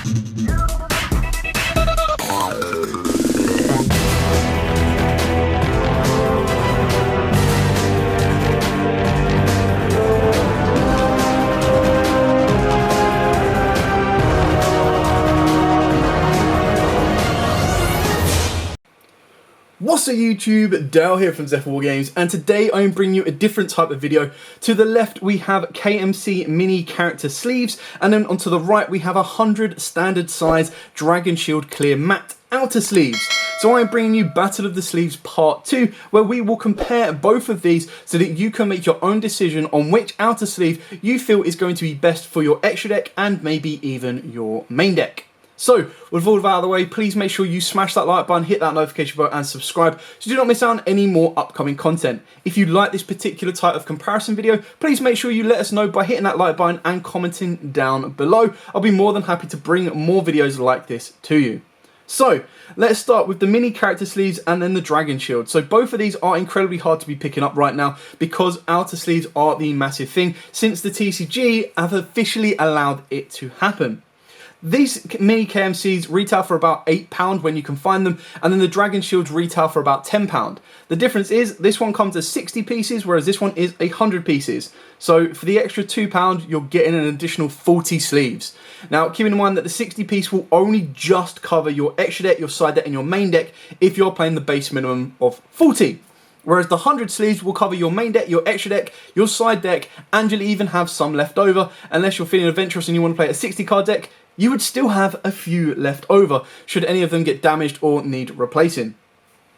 What's up YouTube, Dale here from Zephyr War Games, and today I am bringing you a different type of video. To the left we have KMC mini character sleeves, and then onto the right we have 100 standard size Dragon Shield clear matte outer sleeves. So I am bringing you Battle of the Sleeves Part 2, where we will compare both of these so that you can make your own decision on which outer sleeve you feel is going to be best for your extra deck and maybe even your main deck. So, with all of that out of the way, please make sure you smash that like button, hit that notification button and subscribe so you do not miss out on any more upcoming content. If you like this particular type of comparison video, please make sure you let us know by hitting that like button and commenting down below. I'll be more than happy to bring more videos like this to you. So, let's start with the mini character sleeves and then the Dragon Shield. So both of these are incredibly hard to be picking up right now because outer sleeves are the massive thing since the TCG have officially allowed it to happen. These mini KMCs retail for about £8 when you can find them, and then the Dragon Shields retail for about £10. The difference is this one comes as 60 pieces, whereas this one is 100 pieces. So for the extra £2, you're getting an additional 40 sleeves. Now, keep in mind that the 60 piece will only just cover your extra deck, your side deck, and your main deck if you're playing the base minimum of 40. Whereas the 100 sleeves will cover your main deck, your extra deck, your side deck, and you'll even have some left over. Unless you're feeling adventurous and you want to play a 60 card deck, you would still have a few left over, should any of them get damaged or need replacing.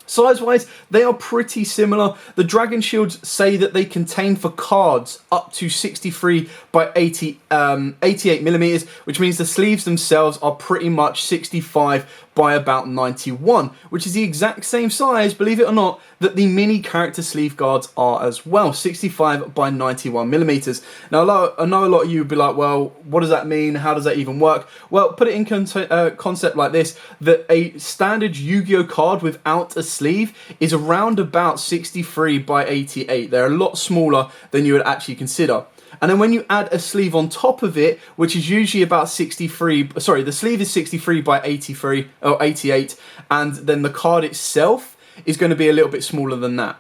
Size-wise, they are pretty similar. The Dragon Shields say that they contain for cards up to 63 by 88 millimeters, which means the sleeves themselves are pretty much 65 by about 91, which is the exact same size, believe it or not, that the mini character sleeve guards are as well, 65 by 91 millimeters. Now, I know a lot of you would be like, well, what does that mean? How does that even work? Well, put it in concept like this, that a standard Yu-Gi-Oh card without a sleeve is around about 63 by 88. They're a lot smaller than you would actually consider. And then when you add a sleeve on top of it, which is usually about 63, sorry, the sleeve is 63 by 83 or 88, and then the card itself is going to be a little bit smaller than that.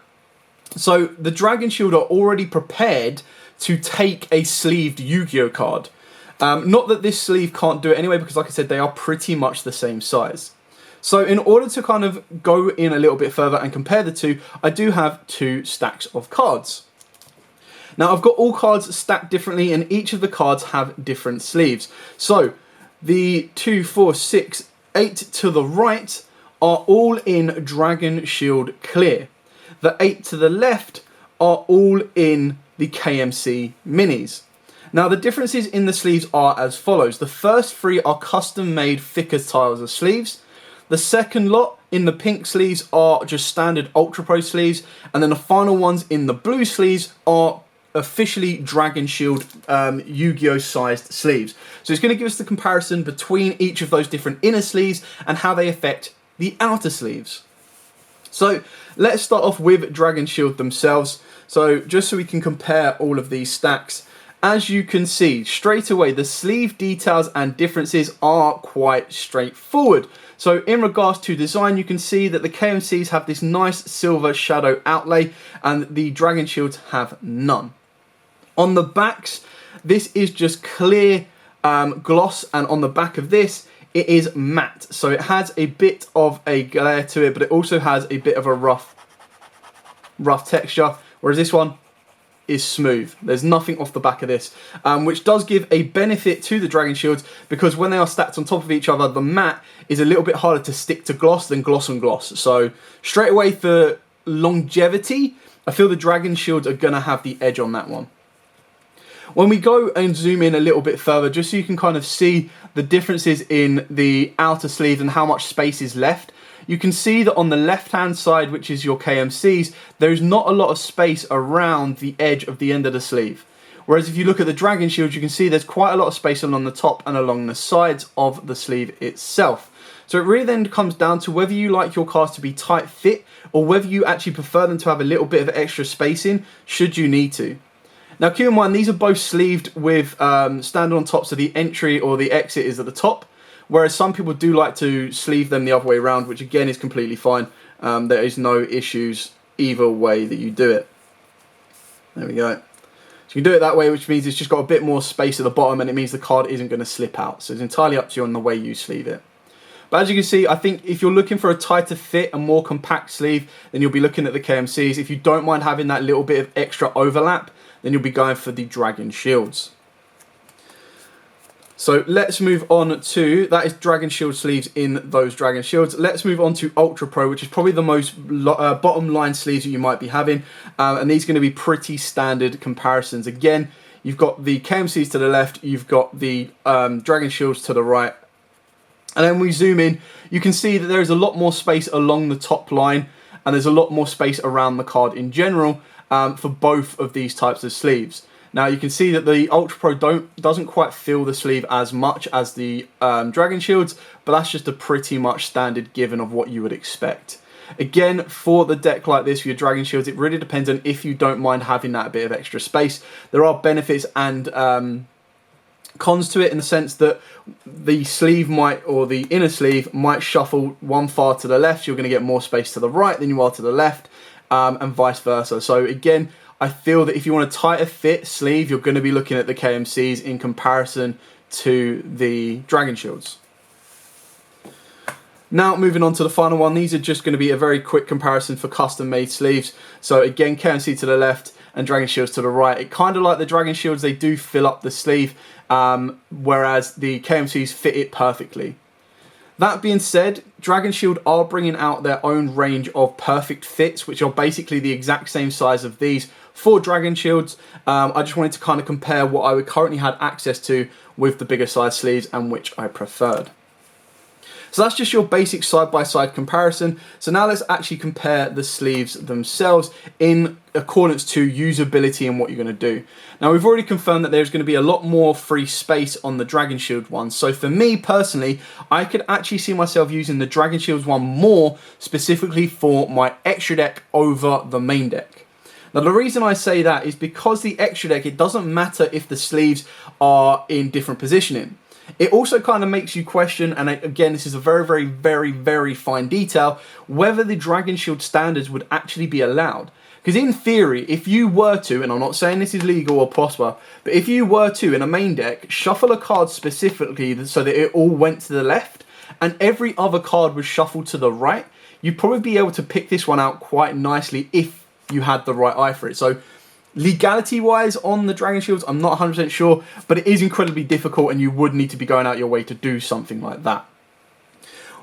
So the Dragon Shield are already prepared to take a sleeved Yu-Gi-Oh card. Not that this sleeve can't do it anyway, because like I said, they are pretty much the same size. So in order to kind of go in a little bit further and compare the two, I do have two stacks of cards. Now I've got all cards stacked differently and each of the cards have different sleeves. So the 2, 4, 6, 8 to the right are all in Dragon Shield Clear. The 8 to the left are all in the KMC Minis. Now the differences in the sleeves are as follows. The first 3 are custom made thicker tiles of sleeves. The second lot in the pink sleeves are just standard Ultra Pro sleeves, and then the final ones in the blue sleeves are officially Dragon Shield Yu-Gi-Oh sized sleeves. So it's going to give us the comparison between each of those different inner sleeves and how they affect the outer sleeves. So let's start off with Dragon Shield themselves. So just so we can compare all of these stacks, as you can see straight away, the sleeve details and differences are quite straightforward. So in regards to design, you can see that the KMCs have this nice silver shadow outlay and the Dragon Shields have none. On the backs, this is just clear gloss, and on the back of this, it is matte. So it has a bit of a glare to it, but it also has a bit of a rough texture, whereas this one is smooth. There's nothing off the back of this, which does give a benefit to the Dragon Shields, because when they are stacked on top of each other, the matte is a little bit harder to stick to gloss than gloss on gloss. So straight away for longevity, I feel the Dragon Shields are going to have the edge on that one. When we go and zoom in a little bit further, just so you can kind of see the differences in the outer sleeve and how much space is left, you can see that on the left-hand side, which is your KMCs, there's not a lot of space around the edge of the end of the sleeve. Whereas if you look at the Dragon Shield, you can see there's quite a lot of space along the top and along the sides of the sleeve itself. So it really then comes down to whether you like your cards to be tight fit or whether you actually prefer them to have a little bit of extra spacing should you need to. Now keep in mind, these are both sleeved with standard on top, so the entry or the exit is at the top, whereas some people do like to sleeve them the other way around, which again is completely fine. There is no issues either way that you do it. There we go. So you can do it that way, which means it's just got a bit more space at the bottom, and it means the card isn't going to slip out. So it's entirely up to you on the way you sleeve it. But as you can see, I think if you're looking for a tighter fit and more compact sleeve, then you'll be looking at the KMCs. If you don't mind having that little bit of extra overlap, then you'll be going for the Dragon Shields. So let's move on to, that is Dragon Shield sleeves in those Dragon Shields. Let's move on to Ultra Pro, which is probably the most bottom line sleeves that you might be having. And these are going to be pretty standard comparisons. Again, you've got the KMCs to the left, you've got the Dragon Shields to the right. And then we zoom in, you can see that there is a lot more space along the top line, and there's a lot more space around the card in general for both of these types of sleeves. Now you can see that the Ultra Pro doesn't quite fill the sleeve as much as the Dragon Shields, but that's just a pretty much standard given of what you would expect. Again, for the deck like this, for your Dragon Shields, it really depends on if you don't mind having that bit of extra space. There are benefits and cons to it in the sense that the sleeve might, or the inner sleeve might shuffle one far to the left. You're going to get more space to the right than you are to the left, and vice versa. So again, I feel that if you want a tighter fit sleeve, you're going to be looking at the KMCs in comparison to the Dragon Shields. Now moving on to the final one, these are just going to be a very quick comparison for custom made sleeves. So again, KMC to the left and Dragon Shields to the right. It kind of like the Dragon Shields, they do fill up the sleeve, whereas the KMCs fit it perfectly. That being said, Dragon Shield are bringing out their own range of perfect fits, which are basically the exact same size of these for Dragon Shields. I just wanted to kind of compare what I currently had access to with the bigger size sleeves and which I preferred. So that's just your basic side-by-side comparison. So now let's actually compare the sleeves themselves in accordance to usability and what you're going to do. Now we've already confirmed that there's going to be a lot more free space on the Dragon Shield one. So for me personally, I could actually see myself using the Dragon Shields one more specifically for my extra deck over the main deck. Now the reason I say that is because the extra deck, it doesn't matter if the sleeves are in different positioning. It also kind of makes you question, and again, this is a very fine detail, whether the Dragon Shield standards would actually be allowed. Because in theory, if you were to, and I'm not saying this is legal or prosper, but if you were to, in a main deck, shuffle a card specifically so that it all went to the left, and every other card was shuffled to the right, you'd probably be able to pick this one out quite nicely if you had the right eye for it. So legality-wise on the Dragon Shields, I'm not 100% sure, but it is incredibly difficult and you would need to be going out your way to do something like that.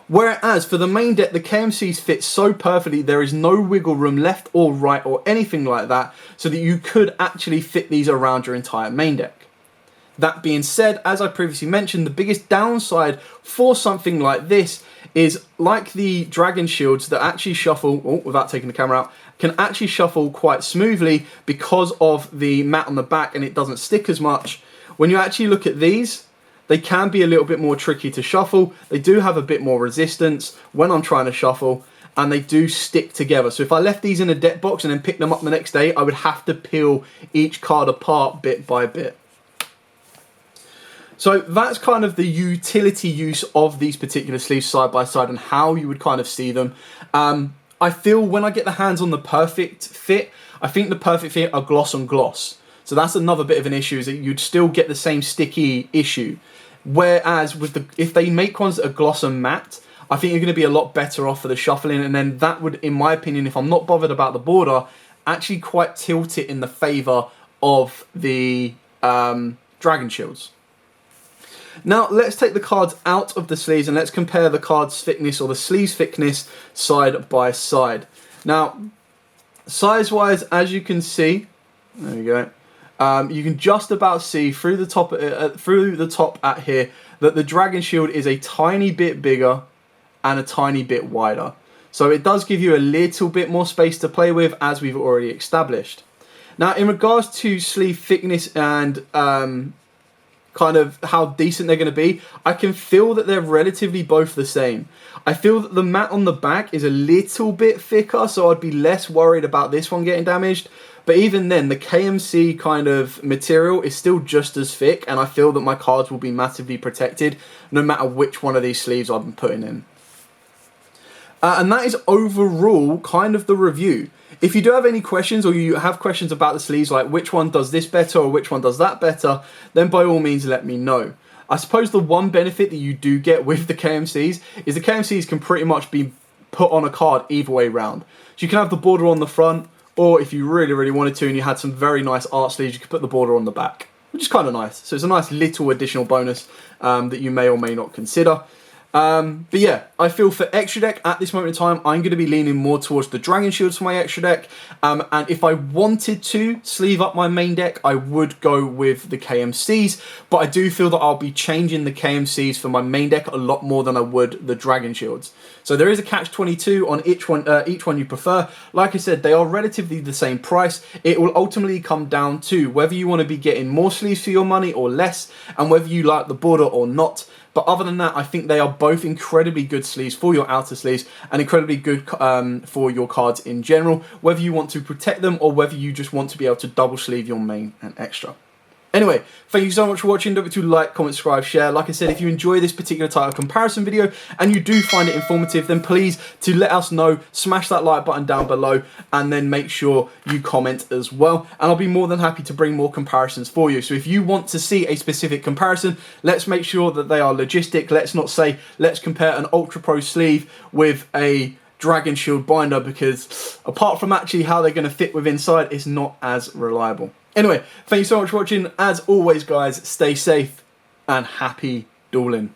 Whereas for the main deck, the KMCs fit so perfectly, there is no wiggle room left or right or anything like that, so that you could actually fit these around your entire main deck. That being said, as I previously mentioned, the biggest downside for something like this is, like the Dragon Shields that actually shuffle, without taking the camera out, can actually shuffle quite smoothly because of the mat on the back and it doesn't stick as much. When you actually look at these, they can be a little bit more tricky to shuffle. They do have a bit more resistance when I'm trying to shuffle, and they do stick together. So if I left these in a deck box and then picked them up the next day, I would have to peel each card apart bit by bit. So that's kind of the utility use of these particular sleeves side by side and how you would kind of see them. I feel when I get the hands on the perfect fit, I think the perfect fit are gloss on gloss. So that's another bit of an issue, is that you'd still get the same sticky issue. Whereas with if they make ones that are gloss and matte, I think you're going to be a lot better off for the shuffling. And then that would, in my opinion, if I'm not bothered about the border, actually quite tilt it in the favour of the Dragon Shields. Now let's take the cards out of the sleeves and let's compare the card's thickness, or the sleeves thickness, side by side. Now, size-wise, as you can see, there we go. You can just about see through the top at here that the Dragon Shield is a tiny bit bigger and a tiny bit wider. So it does give you a little bit more space to play with, as we've already established. Now, in regards to sleeve thickness and kind of how decent they're going to be, I can feel that they're relatively both the same. I feel that the mat on the back is a little bit thicker, so I'd be less worried about this one getting damaged. But even then, the KMC kind of material is still just as thick, and I feel that my cards will be massively protected no matter which one of these sleeves I'm putting in. And that is overall kind of the review. If you do have any questions, or you have questions about the sleeves, like which one does this better or which one does that better, then by all means let me know. I suppose the one benefit that you do get with the KMCs is the KMCs can pretty much be put on a card either way round. So you can have the border on the front, or if you really wanted to and you had some very nice art sleeves, you could put the border on the back, which is kind of nice. So it's a nice little additional bonus that you may or may not consider. But yeah, I feel for extra deck at this moment in time, I'm going to be leaning more towards the Dragon Shields for my extra deck. And if I wanted to sleeve up my main deck, I would go with the KMCs. But I do feel that I'll be changing the KMCs for my main deck a lot more than I would the Dragon Shields. So there is a catch-22 on each one you prefer. Like I said, they are relatively the same price. It will ultimately come down to whether you want to be getting more sleeves for your money or less, and whether you like the border or not. But other than that, I think they are both incredibly good sleeves for your outer sleeves and incredibly good for your cards in general, whether you want to protect them or whether you just want to be able to double sleeve your main and extra. Anyway, thank you so much for watching. Don't forget to like, comment, subscribe, share. Like I said, if you enjoy this particular type of comparison video and you do find it informative, then please to let us know, smash that like button down below, and then make sure you comment as well. And I'll be more than happy to bring more comparisons for you. So if you want to see a specific comparison, let's make sure that they are logistic. Let's not say, let's compare an Ultra Pro sleeve with a Dragon Shield binder, because apart from actually how they're going to fit with inside, it's not as reliable. Anyway, thank you so much for watching. As always, guys, stay safe and happy dueling.